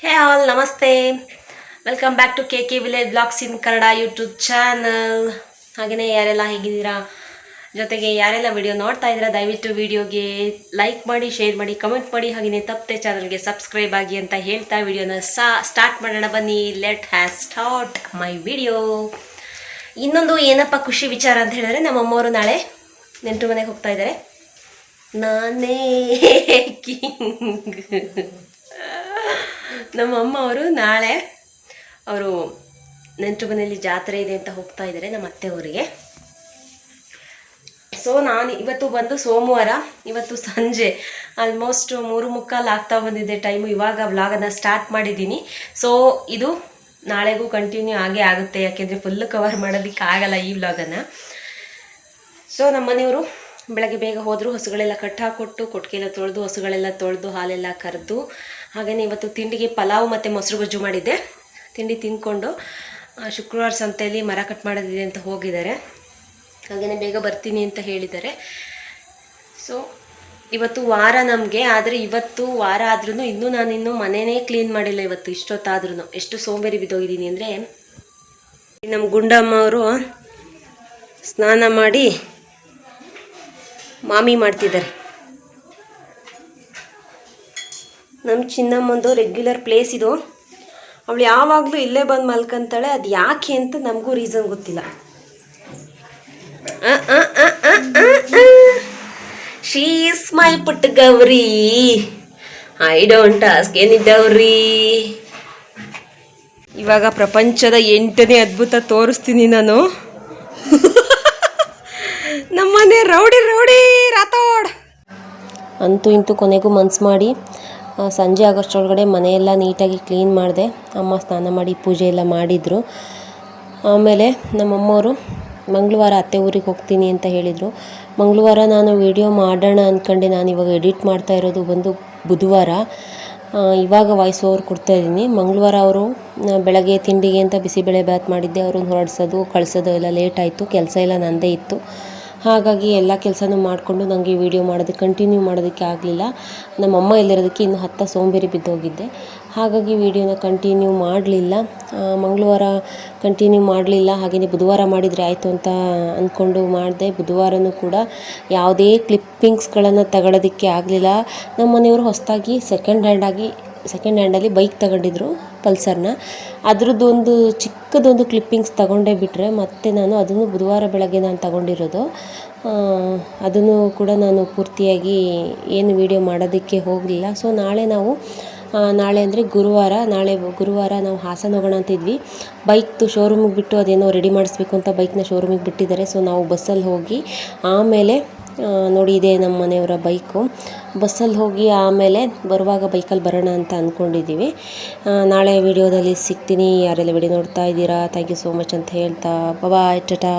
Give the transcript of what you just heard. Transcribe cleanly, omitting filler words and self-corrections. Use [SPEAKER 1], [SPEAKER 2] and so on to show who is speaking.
[SPEAKER 1] ಹೇ all ನಮಸ್ತೆ, welcome back to K village blogs in Kannada YouTube channel. ಹಾಗೆಯೇ ಯಾರೆಲ್ಲ ಹೇಗಿದ್ದೀರಾ, ಜೊತೆಗೆ ಯಾರೆಲ್ಲ ವಿಡಿಯೋ ನೋಡ್ತಾ ಇದ್ದೀರಾ ದಯವಿಟ್ಟು ವಿಡಿಯೋಗೆ ಲೈಕ್ ಮಾಡಿ, ಶೇರ್ ಮಾಡಿ, ಕಮೆಂಟ್ ಮಾಡಿ, ಹಾಗೆಯೇ ತಪ್ಪದೆ ಚಾನಲ್ಗೆ ಸಬ್ಸ್ಕ್ರೈಬ್ ಆಗಿ ಅಂತ ಹೇಳ್ತಾ ವಿಡಿಯೋನ ಸ್ಟಾರ್ಟ್ ಮಾಡೋಣ. ಬನ್ನಿ, let has start my video. ಇನ್ನೊಂದು ಏನಪ್ಪ ಖುಷಿ ವಿಚಾರ ಅಂತ ಹೇಳಿದ್ರೆ, ನಮ್ಮಮ್ಮವರು ನಾಳೆ ನೆಂಟರು ಮನೆಗೆ ಹೋಗ್ತಾ ಇದ್ದಾರೆ. ನಾನೇ ಕಿಂಗ್. ನಮ್ಮಮ್ಮ ಅವರು ನಾಳೆ ಅವರು ನೆಂಟರು ಮನೆಯಲ್ಲಿ ಜಾತ್ರೆ ಇದೆ ಅಂತ ಹೋಗ್ತಾ ಇದ್ದಾರೆ ನಮ್ಮ ಅತ್ತೆ ಊರಿಗೆ. ಸೊ ನಾನು ಇವತ್ತು ಬಂದು ಸೋಮವಾರ, ಇವತ್ತು ಸಂಜೆ ಆಲ್ಮೋಸ್ಟ್ 3:45 ಆಗ್ತಾ ಬಂದಿದೆ ಟೈಮು. ಇವಾಗ ವ್ಲಾಗನ್ನು ಸ್ಟಾರ್ಟ್ ಮಾಡಿದ್ದೀನಿ. ಸೊ ಇದು ನಾಳೆಗೂ ಕಂಟಿನ್ಯೂ ಆಗೇ ಆಗುತ್ತೆ, ಯಾಕೆಂದರೆ ಫುಲ್ಲು ಕವರ್ ಮಾಡೋದಕ್ಕೆ ಆಗಲ್ಲ ಈ ವ್ಲಾಗನ್ನು. ಸೊ ನಮ್ಮ ಮನೆಯವರು ಬೆಳಗ್ಗೆ ಬೇಗ ಹೋದರು, ಹಸುಗಳೆಲ್ಲ ಕಟ್ಟಾಕೊಟ್ಟು, ಕೊಟ್ಟಿಗೆಲ್ಲ ತೊಳೆದು, ಹಸುಗಳೆಲ್ಲ ತೊಳೆದು, ಹಾಲೆಲ್ಲ ಕರೆದು, ಹಾಗೆಯೇ ಇವತ್ತು ತಿಂಡಿಗೆ ಪಲಾವ್ ಮತ್ತು ಮೊಸರು ಗೊಜ್ಜು ಮಾಡಿದ್ದೆ. ತಿಂಡಿ ತಿಂದ್ಕೊಂಡು ಶುಕ್ರವಾರ ಸಂತೆಯಲ್ಲಿ ಮರ ಕಟ್ ಮಾಡೋದಿದೆ ಅಂತ ಹೋಗಿದ್ದಾರೆ. ಹಾಗೆಯೇ ಬೇಗ ಬರ್ತೀನಿ ಅಂತ ಹೇಳಿದ್ದಾರೆ. ಸೊ ಇವತ್ತು ವಾರ ನಮಗೆ, ಆದರೆ ಇವತ್ತು ವಾರ ಆದ್ರೂ ಇನ್ನೂ ನಾನಿನ್ನೂ ಮನೆಯೇ ಕ್ಲೀನ್ ಮಾಡಿಲ್ಲ. ಇವತ್ತು ಇಷ್ಟೊತ್ತಾದ್ರೂ ಎಷ್ಟು ಸೋಂಬೇರಿ ಬಿದ್ದೋಗಿದ್ದೀನಿ ಅಂದರೆ, ನಮ್ಮ ಗುಂಡಮ್ಮ ಅವರು ಸ್ನಾನ ಮಾಡಿ ಮಾಮಿ ಮಾಡ್ತಿದ್ದಾರೆ. ನಮ್ಮ ಚಿನ್ನಮ್ಮಂದು ರೆಗ್ಯುಲರ್ ಪ್ಲೇಸ್ ಇದು. ಅವಳು ಯಾವಾಗಲೂ ಇಲ್ಲೇ ಬಂದು ಮಲ್ಕೊಂತಾಳೆ. ಅದು ಯಾಕೆ ಅಂತ ನಮಗೂ ರೀಸನ್ ಗೊತ್ತಿಲ್ಲ. ಶೀ ಈಸ್ ಮೈ ಪುಟ್ಟ Gauri, I don't ask any dowry. ಇವಾಗ ಪ್ರಪಂಚದ 8ನೇ ಅದ್ಭುತ ತೋರಿಸ್ತೀನಿ ನಾನು. ನಮ್ಮನೆ ರೌಡಿ ರಾತೋಡ್ ಅಂತೂ ಇಂತೂ ಕೊನೆಗೂ ಮನ್ಸು ಮಾಡಿ ಸಂಜೆ ಆಗೋಷ್ಟರೊಳಗಡೆ ಮನೆಯೆಲ್ಲ ನೀಟಾಗಿ ಕ್ಲೀನ್ ಮಾಡಿದೆ. ಅಮ್ಮ ಸ್ನಾನ ಮಾಡಿ ಪೂಜೆ ಎಲ್ಲ ಮಾಡಿದರು. ಆಮೇಲೆ ನಮ್ಮಮ್ಮವರು ಮಂಗಳವಾರ ಅತ್ತೆ ಊರಿಗೆ ಹೋಗ್ತೀನಿ ಅಂತ ಹೇಳಿದರು. ಮಂಗಳವಾರ ನಾನು ವಿಡಿಯೋ ಮಾಡೋಣ ಅಂದ್ಕೊಂಡೆ. ನಾನು ಇವಾಗ ಎಡಿಟ್ ಮಾಡ್ತಾ ಇರೋದು ಬಂದು ಬುಧವಾರ. ಇವಾಗ ವಾಯ್ಸ್ ಓವರ್ ಕೊಡ್ತಾಯಿದ್ದೀನಿ. ಮಂಗಳವಾರ ಅವರು ಬೆಳಗ್ಗೆ ತಿಂಡಿಗೆ ಅಂತ ಬಿಸಿಬೇಳೆ ಬಾತ್ ಮಾಡಿದ್ದೆ. ಅವ್ರನ್ನ ಹೊರಡ್ಸೋದು ಕಳಿಸೋದು ಎಲ್ಲ ಲೇಟ್ ಆಯಿತು. ಕೆಲಸ ಎಲ್ಲ ನನ್ನದೇ ಇತ್ತು. ಹಾಗಾಗಿ ಎಲ್ಲ ಕೆಲಸನೂ ಮಾಡಿಕೊಂಡು ನನಗೆ ವೀಡಿಯೋ ಮಾಡೋದಕ್ಕೆ ಕಂಟಿನ್ಯೂ ಮಾಡೋದಕ್ಕೆ ಆಗಲಿಲ್ಲ. ನಮ್ಮಮ್ಮ ಇಲ್ಲಿರೋದಕ್ಕೆ ಇನ್ನೂ 10 ಸೋಂಬೇರಿ ಬಿದ್ದೋಗಿದ್ದೆ. ಹಾಗಾಗಿ ವೀಡಿಯೋನ ಕಂಟಿನ್ಯೂ ಮಾಡಲಿಲ್ಲ. ಮಂಗಳವಾರ ಕಂಟಿನ್ಯೂ ಮಾಡಲಿಲ್ಲ. ಹಾಗೆಯೇ ಬುಧವಾರ ಮಾಡಿದರೆ ಆಯಿತು ಅಂತ ಅಂದ್ಕೊಂಡು ಮಾಡಿದೆ. ಬುಧವಾರನೂ ಕೂಡ ಯಾವುದೇ ಕ್ಲಿಪ್ಪಿಂಗ್ಸ್ಗಳನ್ನು ತಗೊಳ್ಳೋದಕ್ಕೆ ಆಗಲಿಲ್ಲ. ನಮ್ಮ ಮನೆಯವರು ಹೊಸದಾಗಿ ಸೆಕೆಂಡ್ ಹ್ಯಾಂಡಲ್ಲಿ ಬೈಕ್ ತಗೊಂಡಿದ್ರು, ಪಲ್ಸರ್ನ. ಅದ್ರದ್ದೊಂದು ಚಿಕ್ಕದೊಂದು ಕ್ಲಿಪ್ಪಿಂಗ್ಸ್ ತಗೊಂಡೇ ಬಿಟ್ಟರೆ ಮತ್ತೆ ನಾನು ಅದನ್ನು ಬುಧವಾರ ಬೆಳಗ್ಗೆ ನಾನು ತಗೊಂಡಿರೋದು. ಅದನ್ನು ಕೂಡ ನಾನು ಪೂರ್ತಿಯಾಗಿ ಏನು ವೀಡಿಯೋ ಮಾಡೋದಕ್ಕೆ ಹೋಗಲಿಲ್ಲ. ಸೊ ನಾಳೆ ಅಂದರೆ ಗುರುವಾರ ನಾವು ಹಾಸನ ಹೋಗೋಣ ಅಂತಿದ್ವಿ. ಬೈಕ್ದು ಶೋರೂಮಿಗೆ ಬಿಟ್ಟು ಅದೇನೋ ರೆಡಿ ಮಾಡಿಸ್ಬೇಕು ಅಂತ ಬೈಕ್ನ ಶೋರೂಮಿಗೆ ಬಿಟ್ಟಿದ್ದಾರೆ. ಸೊ ನಾವು ಬಸ್ಸಲ್ಲಿ ಹೋಗಿ ಆಮೇಲೆ ನೋಡಿ, ಇದೆ ನಮ್ಮ ಮನೆಯವರ ಬೈಕು. ಬಸ್ಸಲ್ಲಿ ಹೋಗಿ ಆಮೇಲೆ ಬರುವಾಗ ಬೈಕಲ್ಲಿ ಬರೋಣ ಅಂತ ಅಂದ್ಕೊಂಡಿದ್ದೀವಿ. ನಾಳೆ ವಿಡಿಯೋದಲ್ಲಿ ಸಿಗ್ತೀನಿ. ಯಾರೆಲ್ಲ ವಿಡಿಯೋ ನೋಡ್ತಾ ಇದ್ದೀರಾ, ಥ್ಯಾಂಕ್ ಯು ಸೋ ಮಚ್ ಅಂತ ಹೇಳ್ತಾ ಬಾಯ್, ಟಾಟಾ.